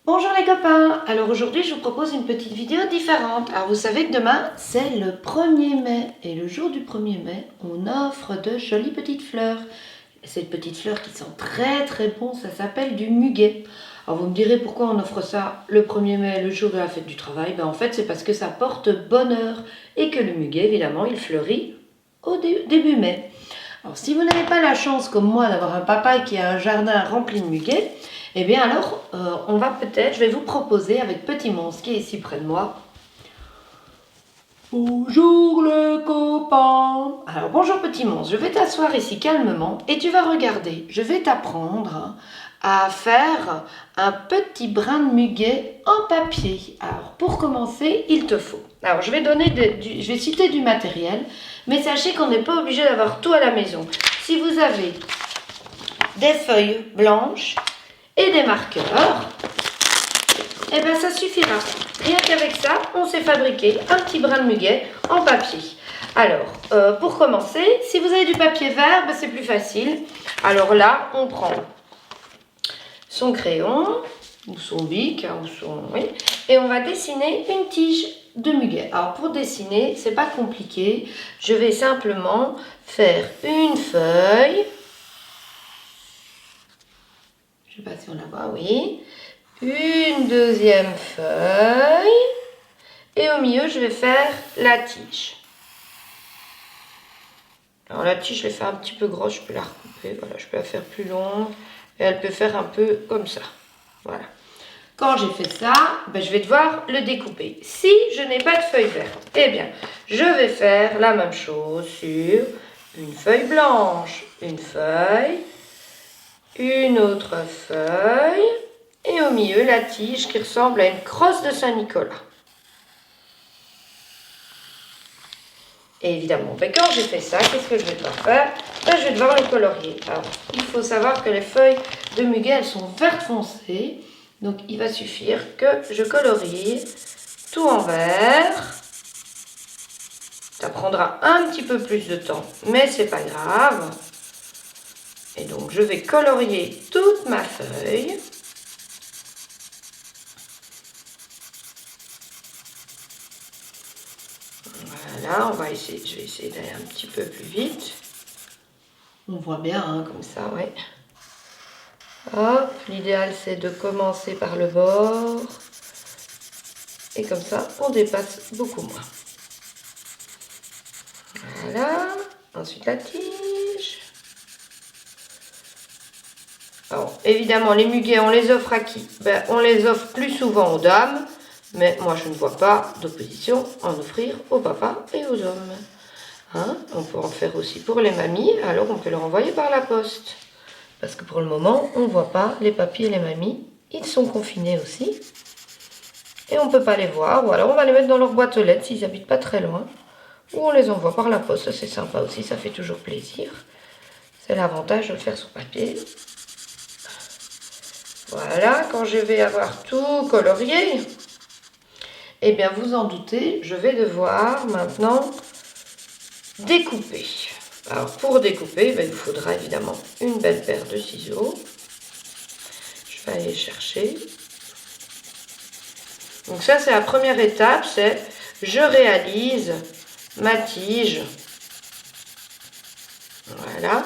Bonjour les copains, alors aujourd'hui je vous propose une petite vidéo différente. Alors vous savez que demain c'est le 1er mai et le jour du 1er mai on offre de jolies petites fleurs. Ces petites fleurs qui sont très bon, ça s'appelle du muguet. Alors vous me direz pourquoi on offre ça le 1er mai, le jour de la fête du travail. En fait c'est parce que ça porte bonheur et que le muguet évidemment il fleurit au début mai. Alors si vous n'avez pas la chance comme moi d'avoir un papa qui a un jardin rempli de muguet, eh bien alors je vais vous proposer avec Petit Monstre qui est ici près de moi. Bonjour les copains. Alors bonjour Petit Monstre, je vais t'asseoir ici calmement et tu vas regarder. Je vais t'apprendre à faire un petit brin de muguet en papier. Alors pour commencer, il te faut. Alors je vais citer du matériel, mais sachez qu'on n'est pas obligé d'avoir tout à la maison. Si vous avez des feuilles blanches et des marqueurs, et bien ça suffira. Rien qu'avec ça, on sait fabriquer un petit brin de muguet en papier. Alors, pour commencer, si vous avez du papier vert, c'est plus facile. Alors là, on prend son crayon, ou son bic, et on va dessiner une tige de muguet. Alors pour dessiner, c'est pas compliqué. Je vais simplement faire une feuille. Je ne sais pas si on la voit, oui. Une deuxième feuille. Et au milieu, je vais faire la tige. Alors la tige, je l'ai fait un petit peu grosse, je peux la recouper. Voilà, je peux la faire plus longue. Et elle peut faire un peu comme ça. Voilà. Quand j'ai fait ça, je vais devoir le découper. Si je n'ai pas de feuille verte, eh bien, je vais faire la même chose sur une feuille blanche, une feuille, une autre feuille, et au milieu, la tige qui ressemble à une crosse de Saint-Nicolas. Et évidemment, quand j'ai fait ça, qu'est-ce que je vais devoir faire? Je vais devoir le colorier. Alors, il faut savoir que les feuilles de muguet, elles sont vert foncé. Donc, il va suffire que je colorie tout en vert. Ça prendra un petit peu plus de temps, mais c'est pas grave. Et donc, je vais colorier toute ma feuille. Voilà, je vais essayer d'aller un petit peu plus vite. On voit bien, comme ça, ouais. Hop, l'idéal c'est de commencer par le bord. Et comme ça, on dépasse beaucoup moins. Voilà, ensuite la tige. Alors, évidemment, les muguets, on les offre à qui? On les offre plus souvent aux dames. Mais moi, je ne vois pas d'opposition à en offrir aux papas et aux hommes. On peut en faire aussi pour les mamies, alors on peut leur envoyer par la poste. Parce que pour le moment, on ne voit pas les papis et les mamies. Ils sont confinés aussi. Et on ne peut pas les voir. Ou alors on va les mettre dans leur boîte aux lettres s'ils n'habitent pas très loin. Ou on les envoie par la poste. C'est sympa aussi, ça fait toujours plaisir. C'est l'avantage de le faire sur papier. Voilà, quand je vais avoir tout colorié, eh bien vous en doutez, je vais devoir maintenant découper. Alors pour découper, il vous faudra évidemment une belle paire de ciseaux. Je vais aller chercher. Donc ça c'est la première étape, c'est je réalise ma tige. Voilà.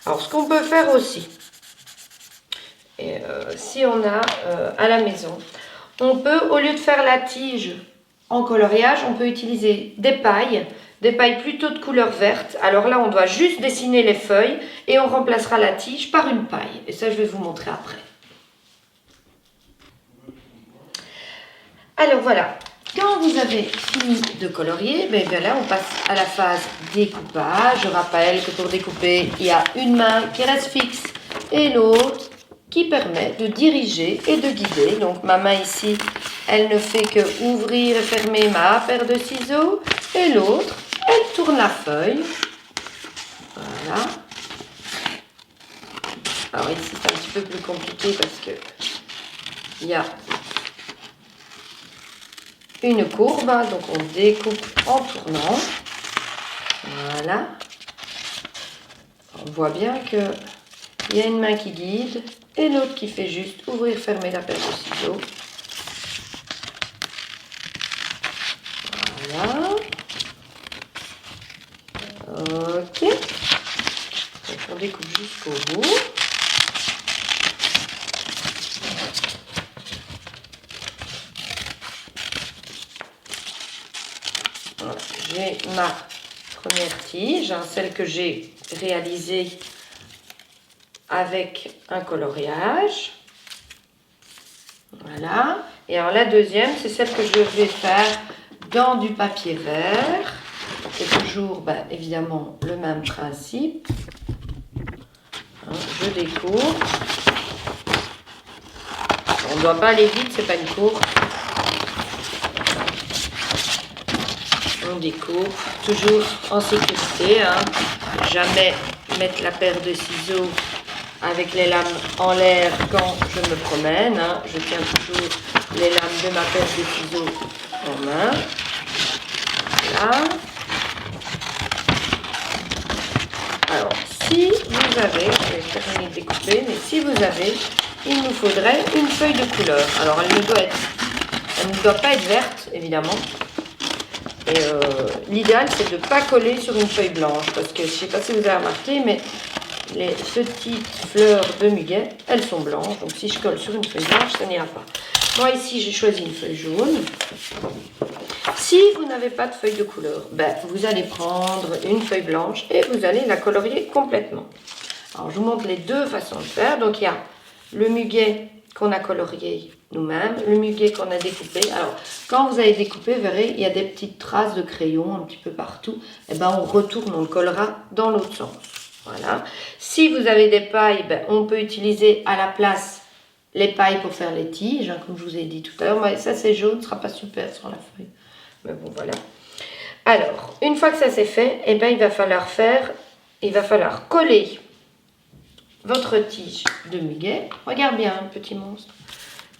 Alors ce qu'on peut faire aussi, et si on a à la maison, on peut, au lieu de faire la tige en coloriage, on peut utiliser des pailles plutôt de couleur verte. Alors là, on doit juste dessiner les feuilles et on remplacera la tige par une paille. Et ça, je vais vous montrer après. Alors voilà, quand vous avez fini de colorier, bien là, on passe à la phase découpage. Je rappelle que pour découper, il y a une main qui reste fixe et l'autre qui permet de diriger et de guider. Donc ma main ici, elle ne fait que ouvrir et fermer ma paire de ciseaux. Et l'autre, elle tourne la feuille. Voilà. Alors ici, c'est un petit peu plus compliqué parce que il y a une courbe. Donc on découpe en tournant. Voilà. On voit bien que il y a une main qui guide et l'autre qui fait juste ouvrir, fermer la paire de ciseaux. jusqu'au bout. Voilà, j'ai ma première tige, hein, celle que j'ai réalisée avec un coloriage. Voilà. Et alors la deuxième, c'est celle que je vais faire dans du papier vert. C'est toujours, évidemment, le même principe. Hein, je découpe. On ne doit pas aller vite, c'est pas une courbe. On découpe, toujours en sécurité. Hein. Jamais mettre la paire de ciseaux avec les lames en l'air quand je me promène. Hein. Je tiens toujours les lames de ma paire de ciseaux en main. Voilà. Alors, si vous avez, je vais terminer de découper, mais si vous avez, il nous faudrait une feuille de couleur. Alors, elle ne doit pas être verte, évidemment. Et l'idéal, c'est de ne pas coller sur une feuille blanche, parce que je ne sais pas si vous avez remarqué, mais les petites fleurs de muguet, elles sont blanches. Donc, si je colle sur une feuille blanche, ça n'ira pas. Moi, ici, j'ai choisi une feuille jaune. Si vous n'avez pas de feuille de couleur, vous allez prendre une feuille blanche et vous allez la colorier complètement. Alors, je vous montre les deux façons de faire. Donc, il y a le muguet qu'on a colorié nous-mêmes, le muguet qu'on a découpé. Alors, quand vous avez découpé, vous verrez, il y a des petites traces de crayon un petit peu partout. Et on retourne, on le collera dans l'autre sens. Voilà. Si vous avez des pailles, on peut utiliser à la place les pailles pour faire les tiges, hein, comme je vous ai dit tout à l'heure. Mais ça, c'est jaune, ce ne sera pas super sur la feuille. Mais bon, voilà. Alors, une fois que ça c'est fait, il va falloir coller votre tige de muguet. Regarde bien, petit monstre.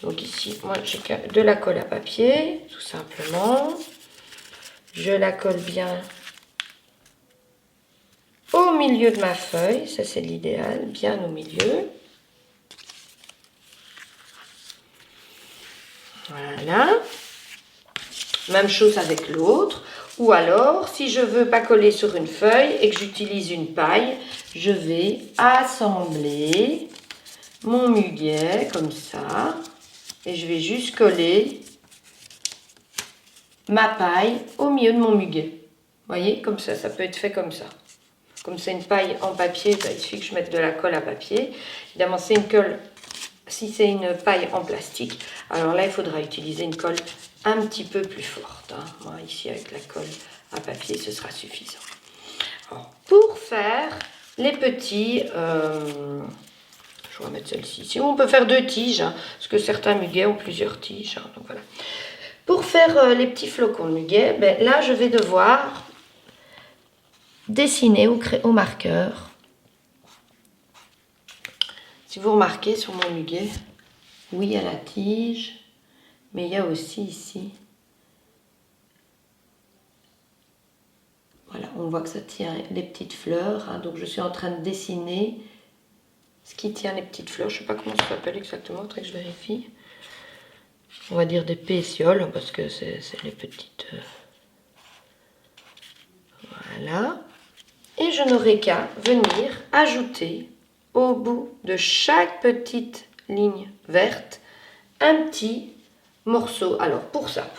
Donc ici, moi, j'ai de la colle à papier, tout simplement. Je la colle bien au milieu de ma feuille. Ça, c'est l'idéal, bien au milieu. Voilà. Même chose avec l'autre. Ou alors, si je ne veux pas coller sur une feuille et que j'utilise une paille, je vais assembler mon muguet comme ça. Et je vais juste coller ma paille au milieu de mon muguet. Vous voyez, comme ça, ça peut être fait comme ça. Comme c'est une paille en papier, il suffit que je mette de la colle à papier. Évidemment, c'est une colle. Si c'est une paille en plastique, alors là, il faudra utiliser une colle un petit peu plus forte. Hein. Moi, ici, avec la colle à papier, ce sera suffisant. Alors, pour faire les petits... je vais mettre celle-ci. Ici, on peut faire 2 tiges, hein, parce que certains muguets ont plusieurs tiges. Hein, donc voilà. Pour faire les petits flocons de muguet, là, je vais devoir dessiner au marqueur. Si vous remarquez sur mon muguet, oui, il y a la tige, mais il y a aussi ici, voilà, on voit que ça tient les petites fleurs, hein, donc je suis en train de dessiner ce qui tient les petites fleurs. Je ne sais pas comment ça s'appelle exactement, il faudrait que je vérifie. On va dire des pétioles, parce que c'est les petites... Voilà. Et je n'aurai qu'à venir ajouter au bout de chaque petite ligne verte un petit morceau. Alors pour ça,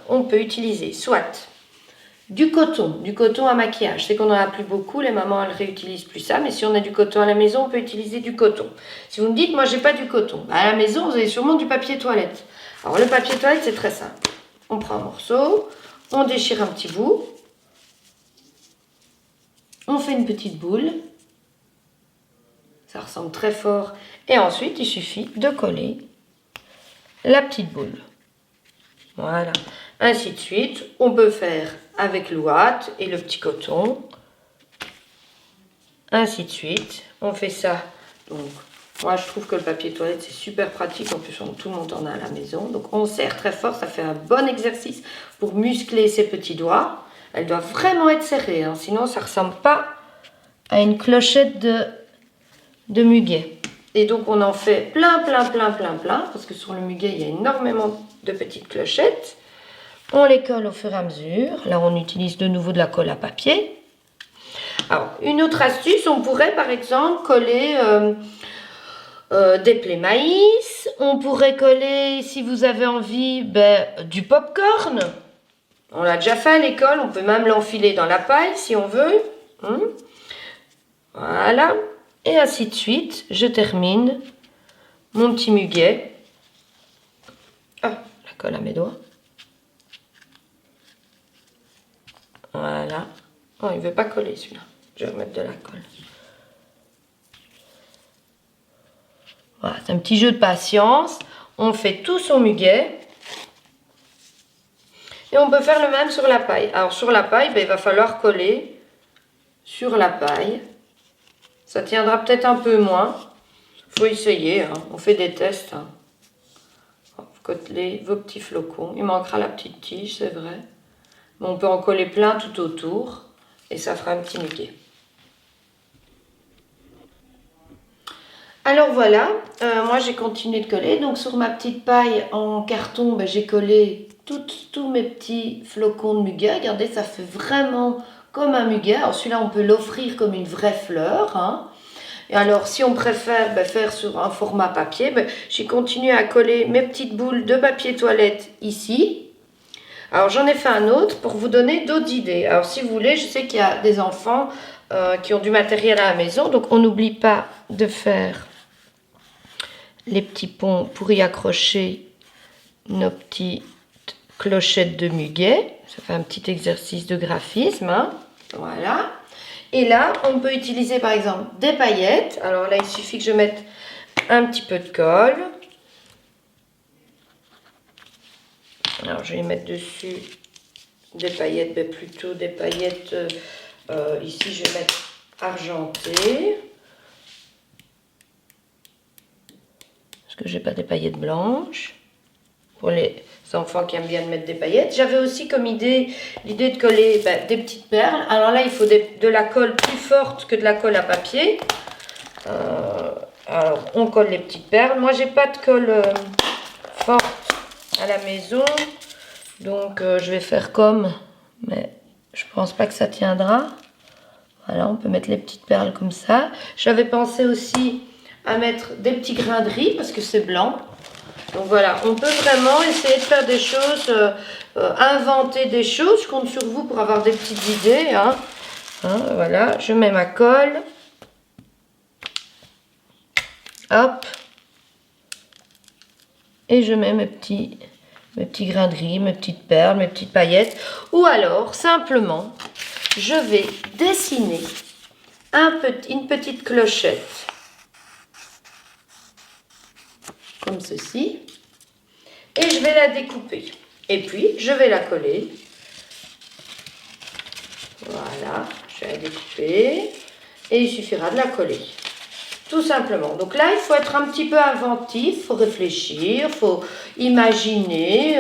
on peut utiliser soit du coton à maquillage. C'est qu'on n'en a plus beaucoup, les mamans elles réutilisent plus ça, mais si on a du coton à la maison, on peut utiliser du coton. Si vous me dites, moi j'ai pas du coton, à la maison vous avez sûrement du papier toilette. Alors le papier toilette c'est très simple. On prend un morceau, on déchire un petit bout, on fait une petite boule, ça ressemble très fort, et ensuite il suffit de coller la petite boule. Voilà, ainsi de suite. On peut faire avec l'ouate et le petit coton, ainsi de suite. On fait ça, donc moi je trouve que le papier toilette c'est super pratique, en plus tout le monde en a à la maison. Donc on serre très fort, ça fait un bon exercice pour muscler ses petits doigts. Elle doit vraiment être serrée, hein, sinon ça ne ressemble pas à une clochette de muguet. Et donc on en fait plein, parce que sur le muguet il y a énormément de petites clochettes. On les colle au fur et à mesure. Là on utilise de nouveau de la colle à papier. Alors, une autre astuce, on pourrait par exemple coller des plaies maïs. On pourrait coller, si vous avez envie, du popcorn. On l'a déjà fait à l'école, on peut même l'enfiler dans la paille si on veut. Voilà. Et ainsi de suite, je termine mon petit muguet. Ah, la colle à mes doigts. Voilà. Oh, il ne veut pas coller celui-là. Je vais remettre de la colle. Voilà, c'est un petit jeu de patience. On fait tout son muguet. Et on peut faire le même sur la paille. Alors sur la paille, il va falloir coller sur la paille. Ça tiendra peut-être un peu moins. Il faut essayer, hein. On fait des tests. Hein. Vous coller vos petits flocons. Il manquera la petite tige, c'est vrai. Mais on peut en coller plein tout autour. Et ça fera un petit muguet. Alors voilà, moi j'ai continué de coller. Donc sur ma petite paille en carton, j'ai collé tous mes petits flocons de muguet. Regardez, ça fait vraiment comme un muguet. Alors celui-là, on peut l'offrir comme une vraie fleur. Hein. Et alors, si on préfère faire sur un format papier, j'ai continué à coller mes petites boules de papier toilette ici. Alors, j'en ai fait un autre pour vous donner d'autres idées. Alors, si vous voulez, je sais qu'il y a des enfants qui ont du matériel à la maison. Donc, on n'oublie pas de faire les petits ponts pour y accrocher nos petites clochettes de muguet. Ça fait un petit exercice de graphisme. Hein. Voilà. Et là, on peut utiliser par exemple des paillettes. Alors là, il suffit que je mette un petit peu de colle. Alors, je vais mettre dessus des paillettes, plutôt des paillettes, ici je vais mettre argentées. Parce que je n'ai pas des paillettes blanches. Pour les enfants qui aiment bien mettre des paillettes. J'avais aussi comme idée l'idée de coller des petites perles. Alors là, il faut de la colle plus forte que de la colle à papier. Alors, on colle les petites perles. Moi, j'ai pas de colle forte à la maison. Donc, je vais faire comme. Mais je pense pas que ça tiendra. Voilà, on peut mettre les petites perles comme ça. J'avais pensé aussi à mettre des petits grains de riz parce que c'est blanc. Donc voilà, on peut vraiment essayer de faire des choses, inventer des choses. Je compte sur vous pour avoir des petites idées. Hein. Voilà, je mets ma colle. Hop. Et je mets mes petits grains de riz, mes petites perles, mes petites paillettes. Ou alors, simplement, je vais dessiner une petite clochette. Comme ceci. Et je vais la découper. Et puis, je vais la coller. Voilà, je vais la découper. Et il suffira de la coller. Tout simplement. Donc là, il faut être un petit peu inventif, il faut réfléchir, il faut imaginer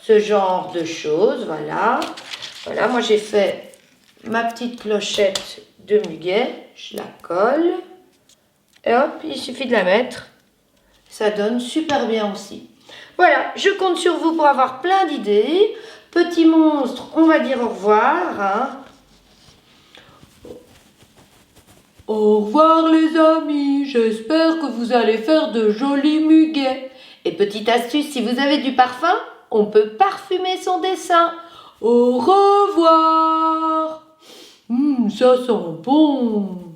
ce genre de choses. Voilà. Voilà, moi j'ai fait ma petite clochette de muguet. Je la colle. Et hop, il suffit de la mettre. Ça donne super bien aussi. Voilà, je compte sur vous pour avoir plein d'idées. Petit monstre, on va dire au revoir. Hein. Au revoir les amis, j'espère que vous allez faire de jolis muguets. Et petite astuce, si vous avez du parfum, on peut parfumer son dessin. Au revoir. Ça sent bon.